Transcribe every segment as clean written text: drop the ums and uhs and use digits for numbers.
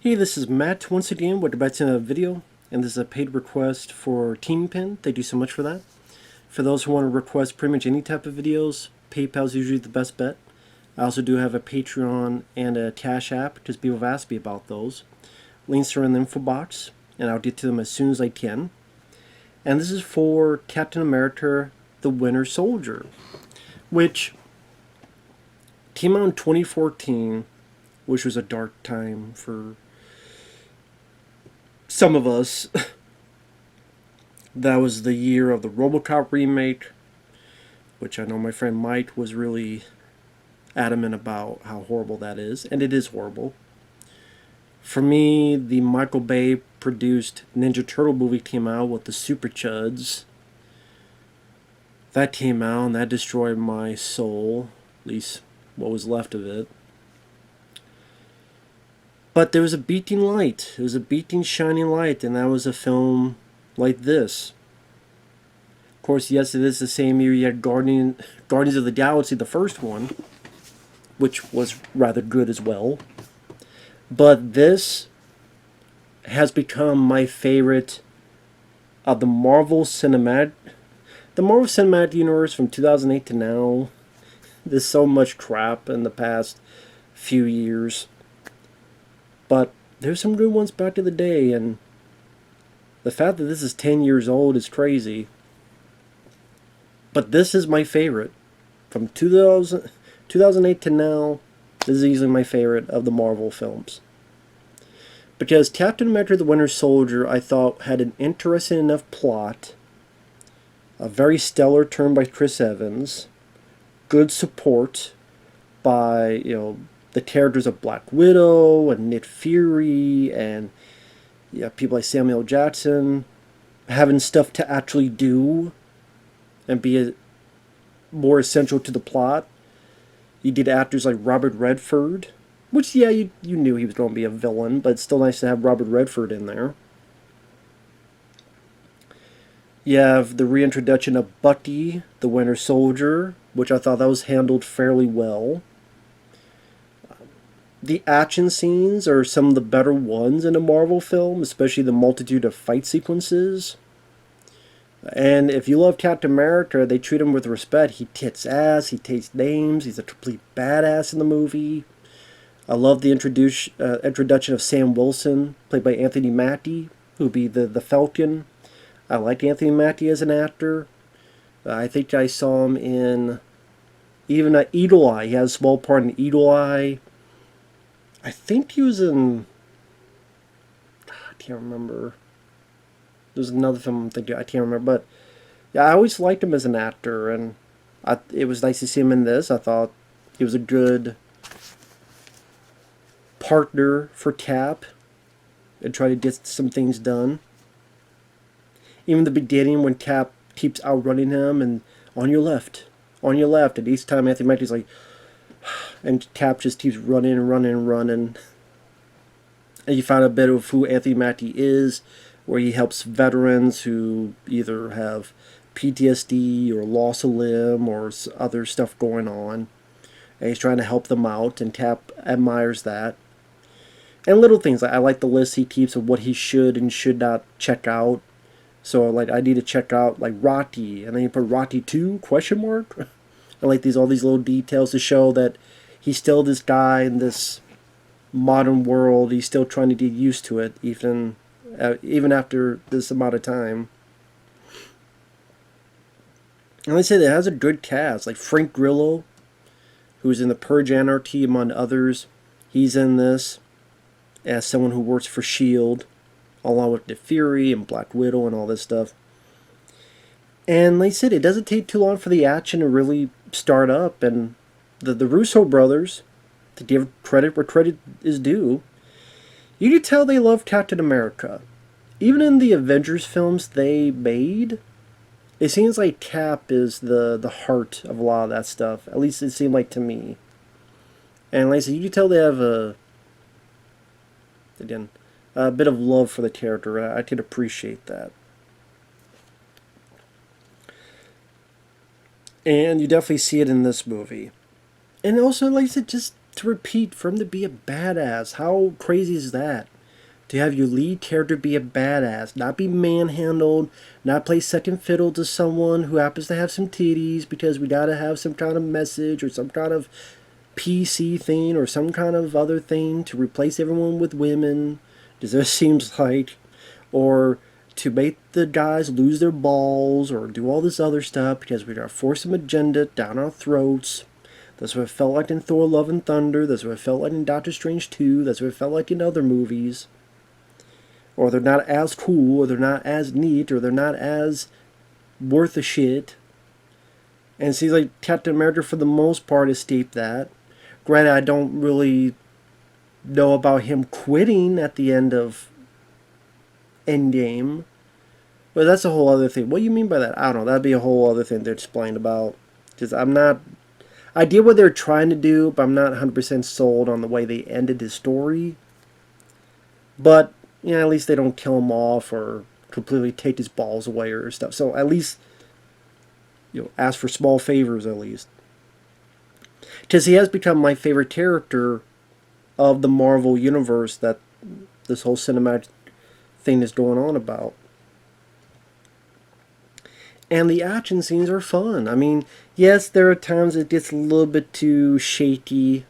Hey, this is Matt once again with back to a video, and this is a paid request for KINGPIN. Thank you so much for that. For those who want to request pretty much any type of videos, PayPal is usually the best bet. I also do have a Patreon and a CashApp because people have asked me about those. Links are in the info box, and I'll get to them as soon as I can. And this is for Captain America: The Winter Soldier, which came out in 2014, which was a dark time for some of us. That was the year of the RoboCop remake, which I know my friend Mike was really adamant about how horrible that is, and it is horrible. For me, the Michael Bay produced Ninja Turtle movie came out with the Super Chuds. That came out and that destroyed my soul, at least what was left of it. But there was a beating light. There was a beating, shining light, and that was a film like this. Of course, yes, it is the same year you had Guardians of the Galaxy, the first one, which was rather good as well. But this has become my favorite of the Marvel Cinematic Universe from 2008 to now. There's so much crap in the past few years. But there's some good ones back to the day, and the fact that this is 10 years old is crazy. But this is my favorite. From 2008 to now, this is easily my favorite of the Marvel films. Because Captain America: The Winter Soldier, I thought, had an interesting enough plot, a very stellar turn by Chris Evans, good support by, the characters of Black Widow and Nick Fury and people like Samuel L. Jackson having stuff to actually do and be more essential to the plot. You did actors like Robert Redford, which, you knew he was going to be a villain, but it's still nice to have Robert Redford in there. You have the reintroduction of Bucky, the Winter Soldier, which I thought that was handled fairly well. The action scenes are some of the better ones in a Marvel film, especially the multitude of fight sequences. And if you love Captain America, they treat him with respect. He kicks ass, he takes names, he's a complete badass in the movie. I love the introduction of Sam Wilson, played by Anthony Mackie, who would be the Falcon. I like Anthony Mackie as an actor. I think I saw him in even Eagle Eye. He has a small part in Eagle Eye. I think he was in... I can't remember. There's another film I'm thinking, I can't remember. But yeah, I always liked him as an actor, and it was nice to see him in this. I thought he was a good partner for Cap and try to get some things done. Even the beginning when Cap keeps outrunning him and on your left, and each time Anthony Mackie's like, and Cap just keeps running and running and running. And you find a bit of who Anthony Mackie is, where he helps veterans who either have PTSD or loss of limb or other stuff going on. And he's trying to help them out, and Cap admires that. And little things, I like the list he keeps of what he should and should not check out. So, like, I need to check out, like, Rocky, and then you put Rocky 2, question mark? I like all these little details to show that he's still this guy in this modern world. He's still trying to get used to it, even after this amount of time. And like I said, it has a good cast, like Frank Grillo, who's in the Purge Anarchy, among others. He's in this as someone who works for S.H.I.E.L.D., along with Nick Fury and Black Widow and all this stuff. And like I said, it doesn't take too long for the action to really start up. And the Russo brothers, to give credit where credit is due, you can tell they love Captain America. Even in the Avengers films they made, it seems like Cap is the heart of a lot of that stuff. At least it seemed like to me. And like I said, you can tell they have a bit of love for the character. I could appreciate that. And you definitely see it in this movie. And also, like I said, just to repeat, for him to be a badass. How crazy is that? To have your lead character be a badass, not be manhandled, not play second fiddle to someone who happens to have some titties because we gotta have some kind of message or some kind of PC thing or some kind of other thing to replace everyone with women, as it seems like, or to make the guys lose their balls or do all this other stuff because we gotta force some agenda down our throats. That's what it felt like in Thor Love and Thunder. That's what it felt like in Doctor Strange 2. That's what it felt like in other movies. Or they're not as cool, or they're not as neat, or they're not as worth a shit. And it seems like Captain America, for the most part, escaped that. Granted, I don't really know about him quitting at the end of Endgame. But that's a whole other thing. What do you mean by that? I don't know. That'd be a whole other thing to explain about. Because I'm not... I get what they're trying to do, but I'm not 100% sold on the way they ended his story. But... yeah, at least they don't kill him off or completely take his balls away or stuff. So at least, ask for small favors at least. Because he has become my favorite character of the Marvel Universe that this whole cinematic thing is going on about. And the action scenes are fun. I mean, yes, there are times it gets a little bit too shaky.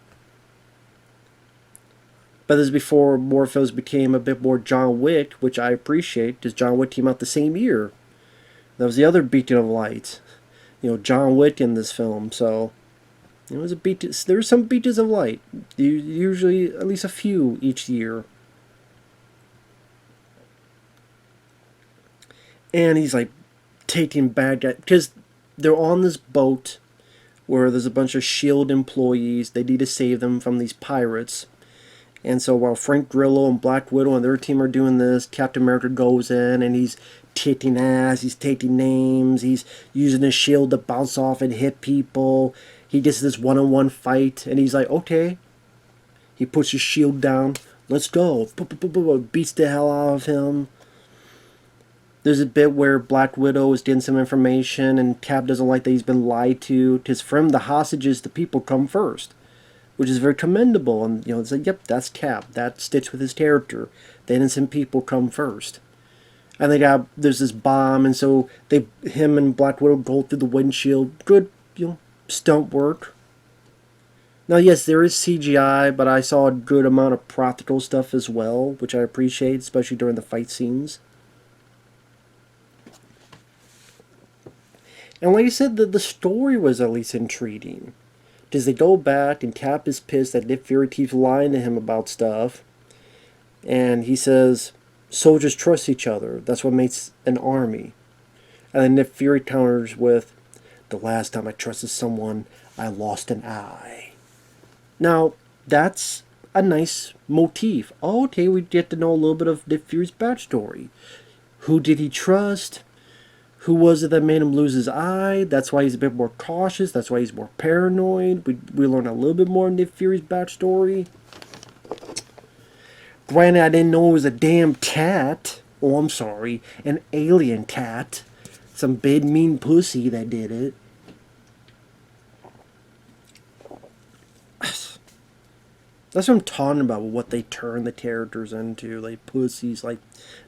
But this is before Morphos became a bit more John Wick, which I appreciate, because John Wick came out the same year. That was the other beacon of light. John Wick in this film, so there were some beacons of light. Usually at least a few each year. And he's like taking bad guys, because they're on this boat where there's a bunch of S.H.I.E.L.D. employees. They need to save them from these pirates. And so while Frank Grillo and Black Widow and their team are doing this, Captain America goes in and he's kicking ass, he's taking names, he's using his shield to bounce off and hit people. He gets this one-on-one fight and he's like, okay. He puts his shield down, let's go. Beats the hell out of him. There's a bit where Black Widow is getting some information and Cap doesn't like that he's been lied to. Because for him, the hostages, the people come first. Which is very commendable, and it's like, yep, that's Cap. That sticks with his character. The innocent people come first, and there's this bomb, and so him and Black Widow go through the windshield. Good, stunt work. Now, yes, there is CGI, but I saw a good amount of practical stuff as well, which I appreciate, especially during the fight scenes. And like I said, the story was at least intriguing. Because they go back and Cap is pissed that Nick Fury keeps lying to him about stuff. And he says, soldiers trust each other. That's what makes an army. And then Nick Fury counters with, the last time I trusted someone, I lost an eye. Now, that's a nice motif. Oh, okay, we get to know a little bit of Nick Fury's backstory. Who did he trust? Who was it that made him lose his eye? That's why he's a bit more cautious. That's why he's more paranoid. We learn a little bit more of Nick Fury's backstory. Granted, I didn't know it was a damn cat. Oh, I'm sorry. An alien cat. Some big mean pussy that did it. That's what I'm talking about, what they turn the characters into. Like pussies. Like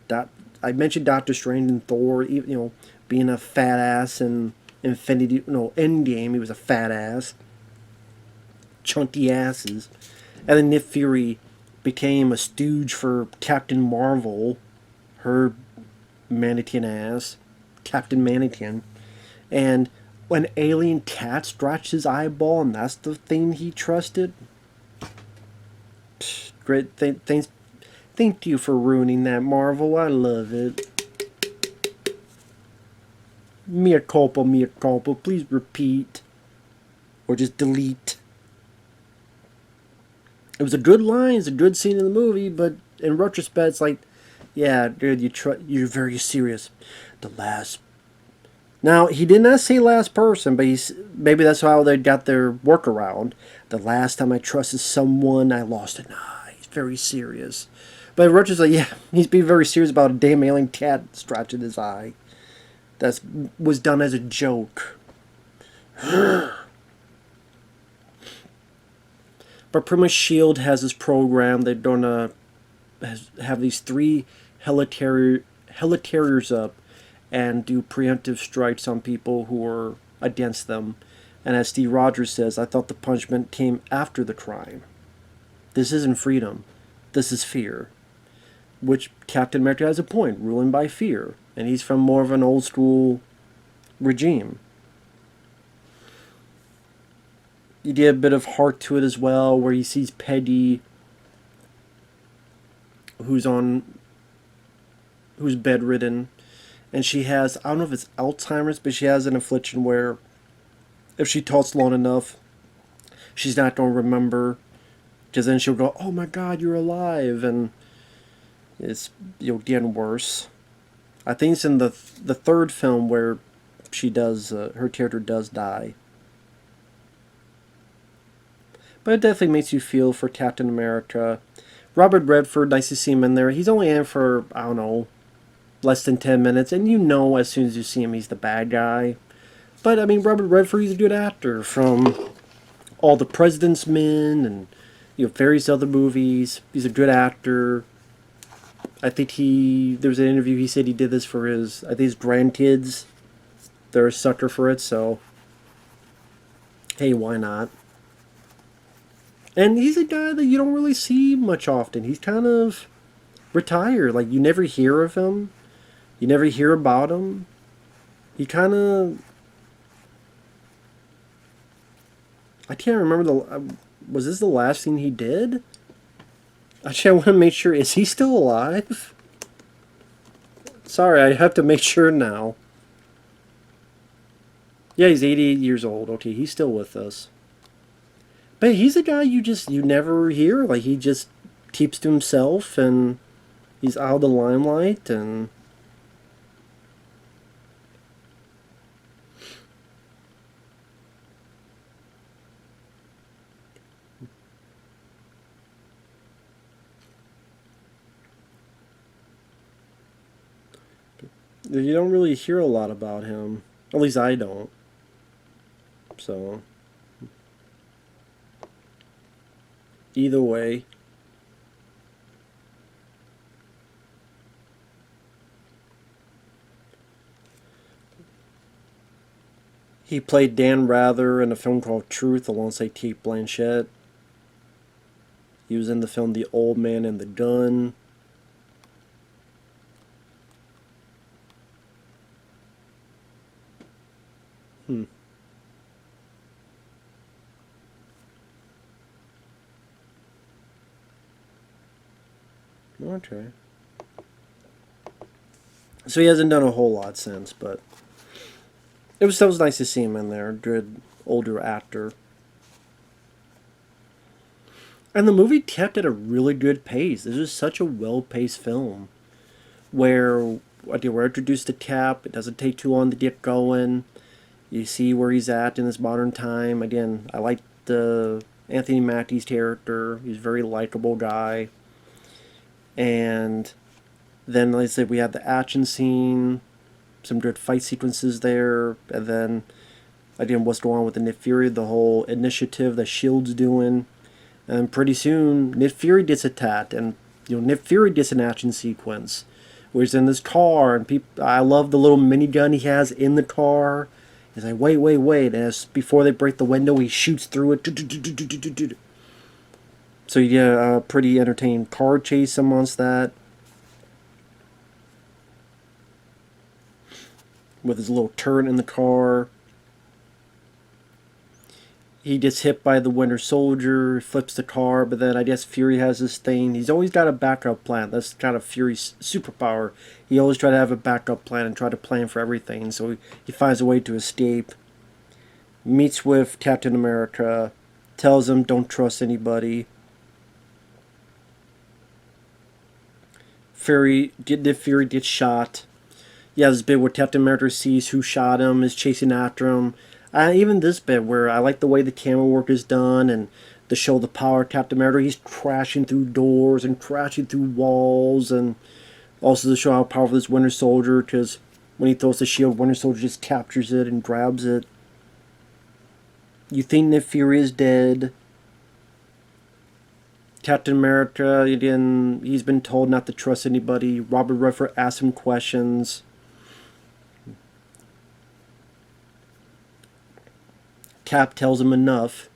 that. I mentioned Doctor Strange and Thor, being a fat ass in Endgame, he was a fat ass. Chunky asses. And then Nick Fury became a stooge for Captain Marvel, her mannequin ass, Captain Mannequin. And when alien cat scratched his eyeball and that's the thing he trusted, great, thanks. Thank you for ruining that, Marvel. I love it. Mea culpa, mea culpa. Please repeat. Or just delete. It was a good line. It's a good scene in the movie. But in retrospect, it's like, yeah, dude, you're very serious. The last... Now, he did not say last person, but maybe that's how they got their workaround. The last time I trusted someone, I lost an eye. He's very serious. But Roger's like, yeah, he's being very serious about a damn alien cat scratching his eye. That was done as a joke. But But pretty much S.H.I.E.L.D. has this program. They're gonna have these 3 helicarriers up and do preemptive strikes on people who are against them. And as Steve Rogers says, I thought the punishment came after the crime. This isn't freedom. This is fear. Which Captain America has a point, ruling by fear. And he's from more of an old school regime. You get a bit of heart to it as well, where he sees Peggy, who's bedridden, and she has, I don't know if it's Alzheimer's, but she has an affliction where if she talks long enough, she's not going to remember, because then she'll go, oh my god, you're alive, and it's getting worse. I think it's in the 3rd film where she does, her character does die. But it definitely makes you feel for Captain America. Robert Redford, nice to see him in there. He's only in for, I don't know, less than 10 minutes, and you know as soon as you see him he's the bad guy. But, I mean, Robert Redford, he's a good actor from All the President's Men and, various other movies. He's a good actor. I think there was an interview, he said he did this for his grandkids. They're a sucker for it, so, hey, why not? And he's a guy that you don't really see much often. He's kind of retired. Like, you never hear of him. You never hear about him. He kind of... I can't remember was this the last thing he did? Actually, I want to make sure. Is he still alive? Sorry, I have to make sure now. Yeah, he's 88 years old. Okay, he's still with us. But he's a guy you never hear. Like, he just keeps to himself, and he's out of the limelight, and... You don't really hear a lot about him. At least I don't. So... Either way. He played Dan Rather in a film called Truth alongside Kate Blanchett. He was in the film The Old Man and the Gun. Okay. So he hasn't done a whole lot since, but it was nice to see him in there. Good older actor. And the movie kept at a really good pace. This is such a well-paced film where we're introduced to Cap. It doesn't take too long to get going. You see where he's at in this modern time. Again, I like Anthony Mackie's character. He's a very likable guy. And then, like I said, we have the action scene, some good fight sequences there, and then, again, what's going on with the Nick Fury, the whole initiative that S.H.I.E.L.D's doing, and pretty soon, Nick Fury gets attacked, and, Nick Fury gets an action sequence, where he's in this car, and I love the little minigun he has in the car. He's like, wait, and before they break the window, he shoots through it. So you get a pretty entertaining car chase amongst that. With his little turret in the car. He gets hit by the Winter Soldier, flips the car, but then I guess Fury has this thing. He's always got a backup plan. That's kind of Fury's superpower. He always try to have a backup plan and try to plan for everything. So he finds a way to escape. Meets with Captain America. Tells him don't trust anybody. Fury gets shot. Yeah, this bit where Captain America sees who shot him, is chasing after him. Even this bit where I like the way the camera work is done and to show the power of Captain America. He's crashing through doors and crashing through walls, and also to show how powerful this Winter Soldier, because when he throws the shield, Winter Soldier just captures it and grabs it. You think Nick Fury is dead. Captain America, he's been told not to trust anybody. Robert Redford asks him questions. Cap tells him enough.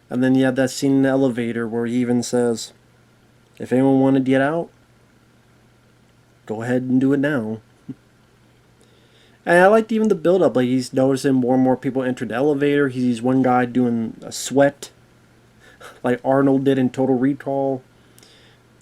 And then you have that scene in the elevator where he even says, if anyone wanted to get out, go ahead and do it now. And I liked even the build-up. Like, he's noticing more and more people enter the elevator. He sees one guy doing a sweat, like Arnold did in Total Recall.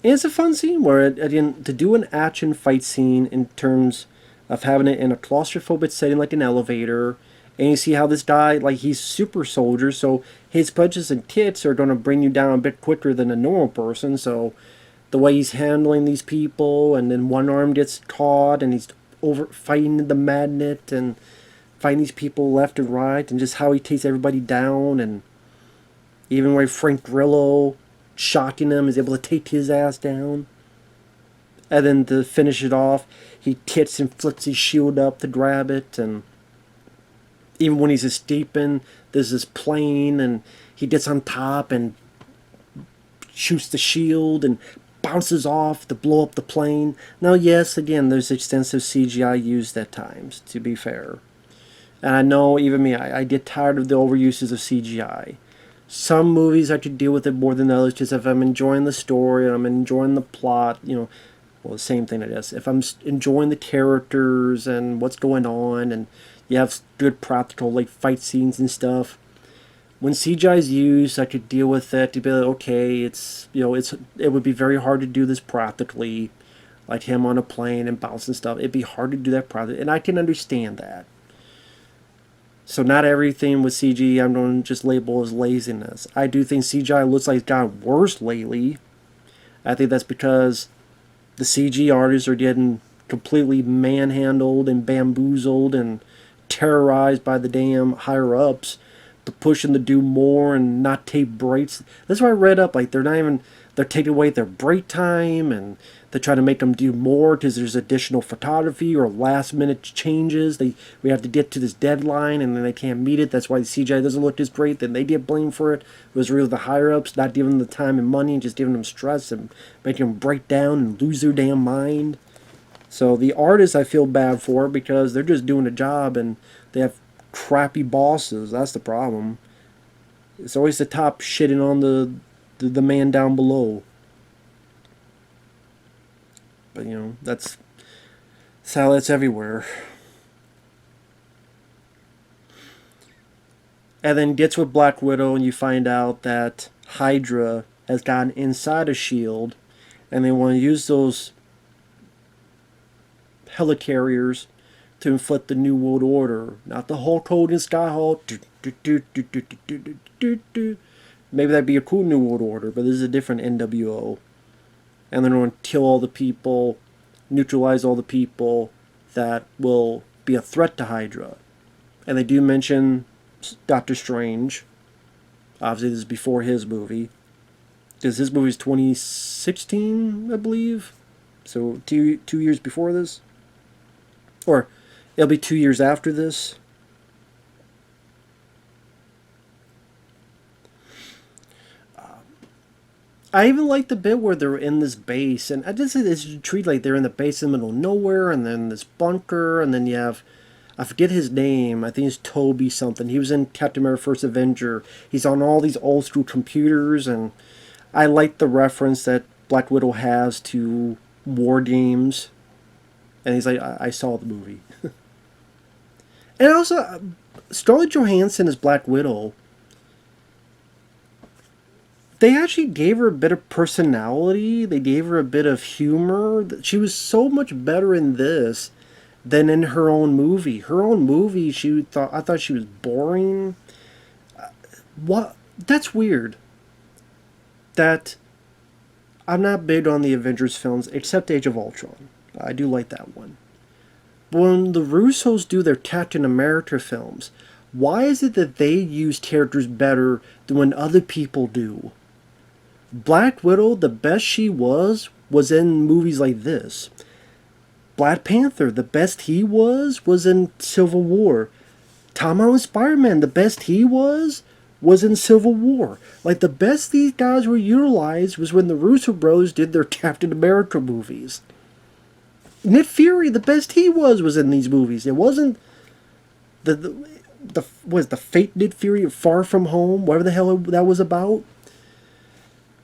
And it's a fun scene where, again, to do an action fight scene in terms of having it in a claustrophobic setting like an elevator, and you see how this guy, like, he's super soldier, so his punches and kicks are going to bring you down a bit quicker than a normal person. So the way he's handling these people, and then one arm gets caught, and he's over fighting the magnet and fighting these people left and right, and just how he takes everybody down, and even where Frank Grillo, shocking him, is able to take his ass down. And then to finish it off, he kicks and flips his shield up to grab it, and even when he's escaping, there's this plane, and he gets on top and shoots the shield and bounces off to blow up the plane. Now, yes, again, there's extensive CGI used at times, to be fair. And I know, even me, I get tired of the overuses of CGI. Some movies I could deal with it more than others, because if I'm enjoying the story and I'm enjoying the plot, well, the same thing, I guess. If I'm enjoying the characters and what's going on, and you have good practical, like, fight scenes and stuff, when CGI is used, I could deal with it. To be like, okay, it would be very hard to do this practically, like him on a plane and bouncing stuff. It'd be hard to do that practically, and I can understand that. So not everything with CG I'm going to just label as laziness. I do think CGI looks like it's gotten worse lately. I think that's because the CG artists are getting completely manhandled and bamboozled and terrorized by the damn higher-ups to push them to do more and not take breaks. That's why I read up, like, they're taking away their break time, and they're trying to make them do more because there's additional photography or last-minute changes. We have to get to this deadline, and then they can't meet it. That's why the CGI doesn't look as great. Then they get blamed for it. It was really the higher-ups not giving them the time and money, and just giving them stress and making them break down and lose their damn mind. So the artists I feel bad for, because they're just doing a job, and they have crappy bosses. That's the problem. It's always the top shitting on the man down below. But that's how it's everywhere. And then gets with Black Widow, and you find out that Hydra has gotten inside of S.H.I.E.L.D., and they want to use those helicarriers to inflict the New World Order. Not the Hulk Hogan Sky Hulk. Maybe that'd be a cool New World Order, but this is a different NWO. And they're going to kill all the people, neutralize all the people that will be a threat to Hydra. And they do mention Doctor Strange. Obviously, this is before his movie, because his movie is 2016, I believe. So 2 years before this. Or it'll be 2 years after this. I even like the bit where they're in this base, and I just say it's treated like they're in the base in the middle of nowhere, and then this bunker, and then you have, I forget his name, I think it's Toby something. He was in Captain America First Avenger. He's on all these old school computers, and I like the reference that Black Widow has to war games. And he's like, I saw the movie. And also, Scarlett Johansson as Black Widow, they actually gave her a bit of personality. They gave her a bit of humor. She was so much better in this than in her own movie. Her own movie, I thought she was boring. What? That's weird. That I'm not big on the Avengers films, except Age of Ultron. I do like that one. But when the Russos do their Captain America films, why is it that they use characters better than when other people do? Black Widow, the best she was in movies like this. Black Panther, the best he was in Civil War. Tom Holland Spider-Man, the best he was was in Civil War. Like, the best these guys were utilized was when the Russo bros did their Captain America movies. Nick Fury, the best he was in these movies. It wasn't the was the fake Nick Fury of Far From Home, whatever the hell that was about.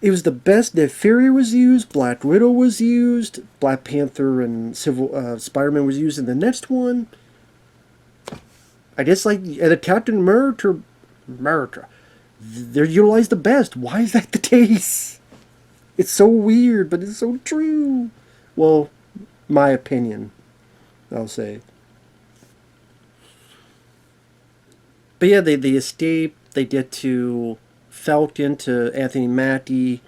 It was the best. Nick Fury was used, Black Widow was used, Black Panther and Spider-Man was used in the next one. I guess, like, at a Captain America, they're utilized the best. Why is that the case? It's so weird, but it's so true. Well, my opinion, I'll say. But yeah, they escape. They get to Falcon, to Anthony Mackie.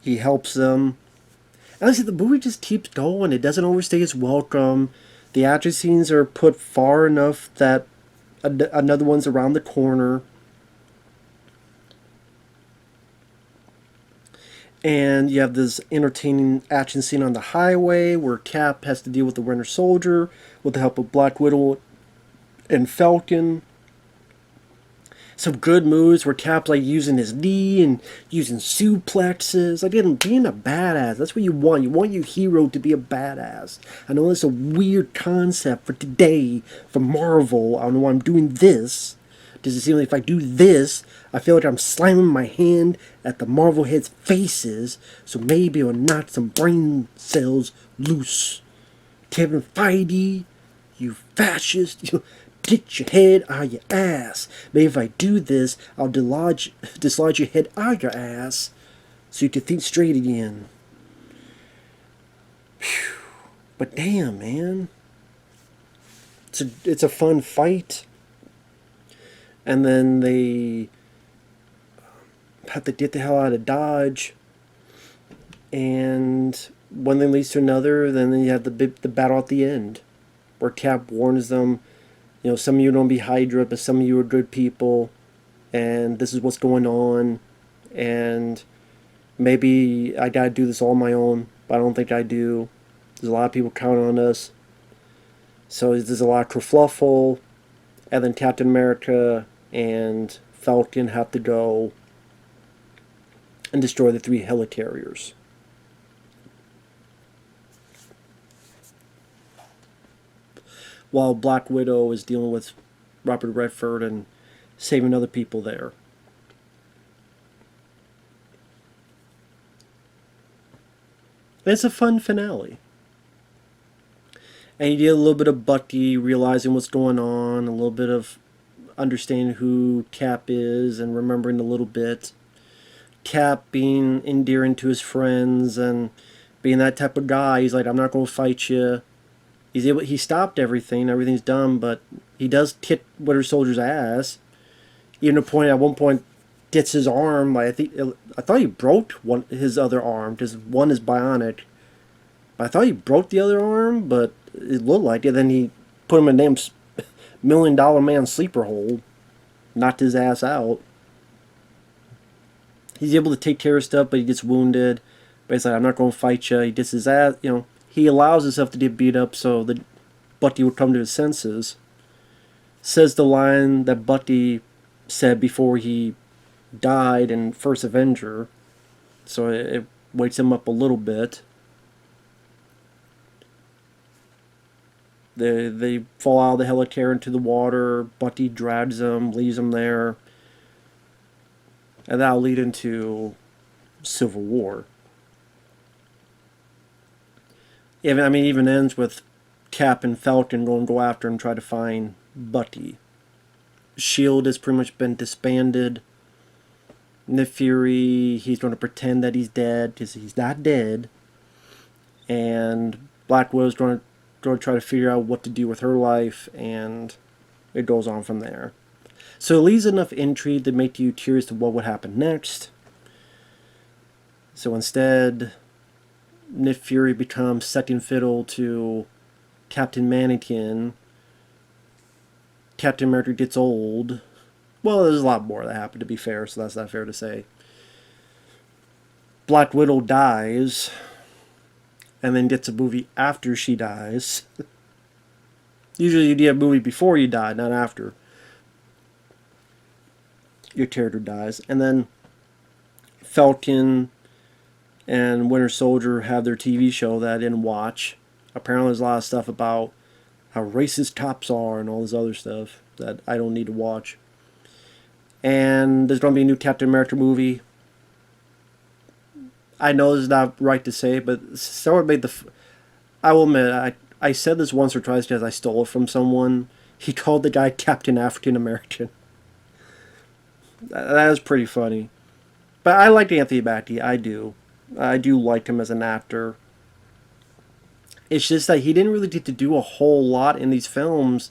He helps them. And I said, the movie just keeps going. It doesn't overstay its welcome. The action scenes are put far enough that another one's around the corner. And you have this entertaining action scene on the highway where Cap has to deal with the Winter Soldier with the help of Black Widow and Falcon. Some good moves where Cap's like using his knee and using suplexes. Again, being a badass. That's what you want. You want your hero to be a badass. I know that's a weird concept for today, for Marvel. I don't know why I'm doing this. Does it seem like if I do this, I feel like I'm slamming my hand at the Marvel heads' faces, so maybe it'll knock some brain cells loose. Kevin Feige, you fascist, get your head out of your ass. Maybe if I do this, I'll dislodge your head out of your ass so you can think straight again. Whew. But damn, man. It's a fun fight. And then they have to get the hell out of Dodge. And one thing leads to another. Then you have the battle at the end, where Cap warns them, you know, some of you don't be Hydra, but some of you are good people, and this is what's going on. And maybe I gotta do this all on my own, but I don't think I do. There's a lot of people counting on us. So there's a lot of kerfluffle, and then Captain America and Falcon have to go and destroy the 3 helicarriers. While Black Widow is dealing with Robert Redford and saving other people there. And it's a fun finale. And you get a little bit of Bucky realizing what's going on, a little bit of understanding who Cap is and remembering a little bit. Cap being endearing to his friends and being that type of guy. He's like, I'm not going to fight you. He stopped everything. Everything's done, but he does kick Winter Soldier's ass. Even to point at one point gets his arm. I thought he broke his other arm because one is bionic. I thought he broke the other arm, but it looked like it. Then he put him in a damn $1 million man sleeper hold, knocked his ass out. He's able to take care of stuff, but he gets wounded. But he's like, I'm not going to fight you. He gets his ass, you know. He allows himself to get beat up so that Bucky would come to his senses. Says the line that Bucky said before he died in First Avenger. So it wakes him up a little bit. They fall out of the helicarrier into the water. Bucky drags them, leaves them there. And that'll lead into Civil War. Even ends with Cap and Falcon go after him, try to find Bucky. S.H.I.E.L.D. has pretty much been disbanded. Nick Fury, he's going to pretend that he's dead, because he's not dead. And Black Widow's going to try to figure out what to do with her life, and it goes on from there. So it leaves enough intrigue to make you curious to what would happen next. So instead, Nick Fury becomes second fiddle to Captain Mannequin. Captain America gets old. Well, there's a lot more that happened, to be fair, so that's not fair to say. Black Widow dies, and then gets a movie after she dies. Usually you get a movie before you die, not after. your character dies. And then Falcon and Winter Soldier have their TV show that I didn't watch. Apparently there's a lot of stuff about how racist cops are and all this other stuff that I don't need to watch. And there's going to be a new Captain America movie. I know this is not right to say, but someone made the... I will admit, I said this once or twice because I stole it from someone. He called the guy Captain African American. That was pretty funny. But I liked Anthony Mackie. I do. I do like him as an actor. It's just that he didn't really get to do a whole lot in these films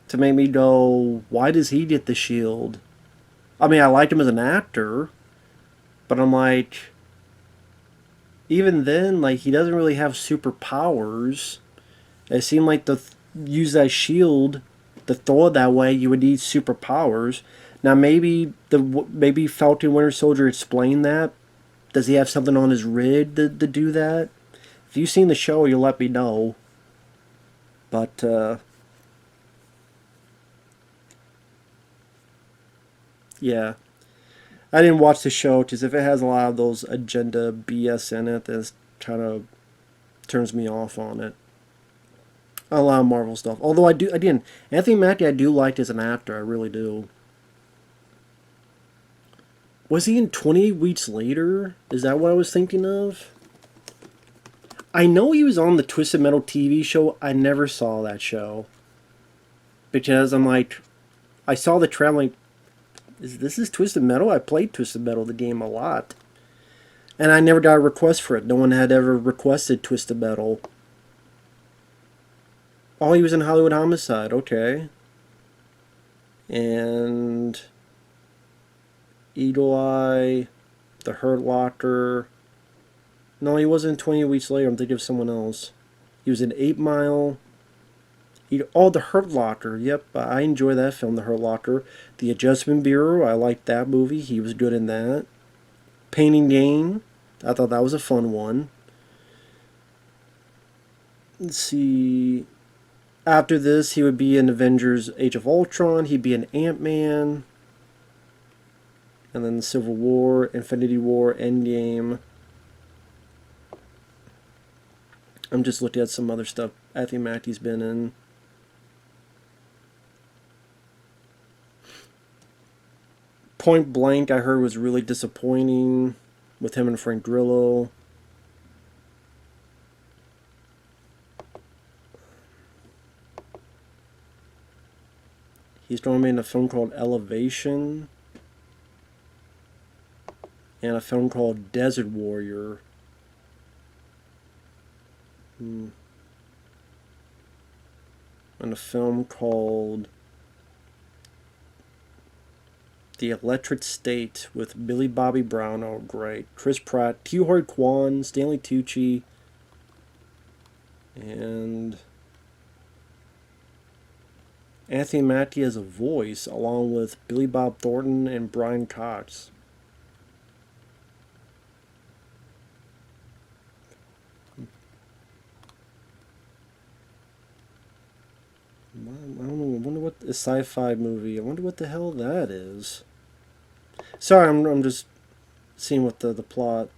to make me go, why does he get the shield? I mean, I liked him as an actor, but I'm like, even then, like, he doesn't really have superpowers. It seemed like to use that shield, to throw it that way, you would need superpowers. Now, maybe Falcon Winter Soldier explained that. Does he have something on his rig to do that? If you've seen the show, you'll let me know. But, yeah. I didn't watch the show because if it has a lot of those agenda BS in it, that kind of turns me off on it. A lot of Marvel stuff. Although I do, again, Anthony Mackie I do like as an actor. I really do. Was he in 28 Weeks Later? Is that what I was thinking of? I know he was on the Twisted Metal TV show. I never saw that show. Because I'm like, I saw the trailer, like, this is Twisted Metal? I played Twisted Metal, the game, a lot. And I never got a request for it. No one had ever requested Twisted Metal. Oh, he was in Hollywood Homicide. Okay. And Eagle Eye, The Hurt Locker. No, he wasn't in 20 Weeks Later. I'm thinking of someone else. He was in 8 Mile. Oh, The Hurt Locker. Yep, I enjoy that film, The Hurt Locker. The Adjustment Bureau. I liked that movie. He was good in that. Pain and Gain. I thought that was a fun one. Let's see. After this, he would be in Avengers Age of Ultron. He'd be in Ant-Man. And then Civil War, Infinity War, Endgame. I'm just looking at some other stuff Anthony Mackie's been in. Point Blank, I heard, was really disappointing with him and Frank Grillo. He's going to be in a film called Elevation and a film called Desert Warrior. And a film called The Electric State with Millie Bobby Brown. Oh, great. Chris Pratt, Ke-Huy Quan, Stanley Tucci, and Anthony Mackie as a voice, along with Billy Bob Thornton and Brian Cox. I don't know. I wonder what a sci-fi movie. I wonder what the hell that is. Sorry, I'm just seeing what the plot.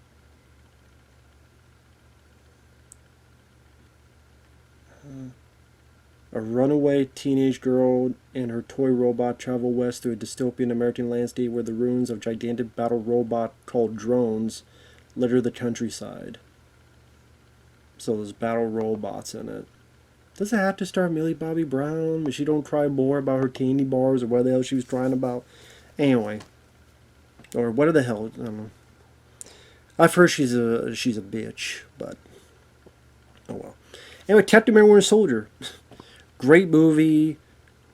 A runaway teenage girl and her toy robot travel west through a dystopian American landscape where the ruins of gigantic battle robot called drones litter the countryside. So there's battle robots in it. Does it have to star Millie Bobby Brown? If she don't cry more about her candy bars or what the hell she was crying about? Anyway. Or what the hell? I don't know. I've heard she's a bitch, but oh well. Anyway, Captain America: Winter Soldier. Great movie,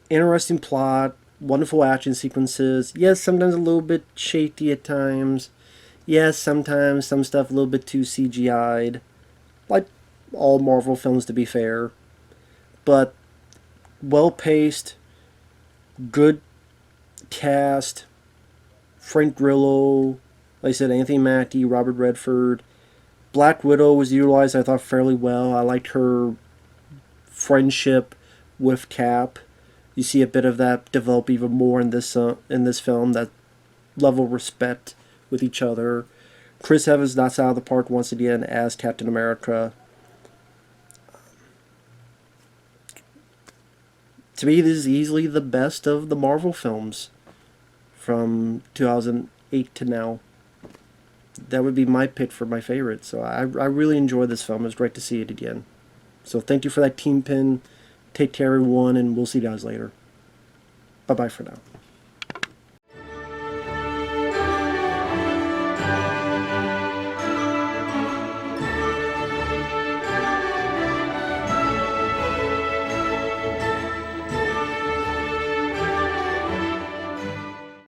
interesting plot, wonderful action sequences. Yes, sometimes a little bit shaky at times. Yes, sometimes some stuff a little bit too CGI'd. Like all Marvel films, to be fair. But well-paced, good cast. Frank Grillo, like I said, Anthony Mackie, Robert Redford. Black Widow was utilized, I thought, fairly well. I liked her friendship with Cap. You see a bit of that develop even more in this film. That level of respect with each other. Chris Evans knocks out of the park once again as Captain America. To me, this is easily the best of the Marvel films from 2008 to now. That would be my pick for my favorite. So I really enjoyed this film. It was great to see it again. So thank you for that, KINGPIN. Take care, everyone, and we'll see you guys later. Bye-bye for now.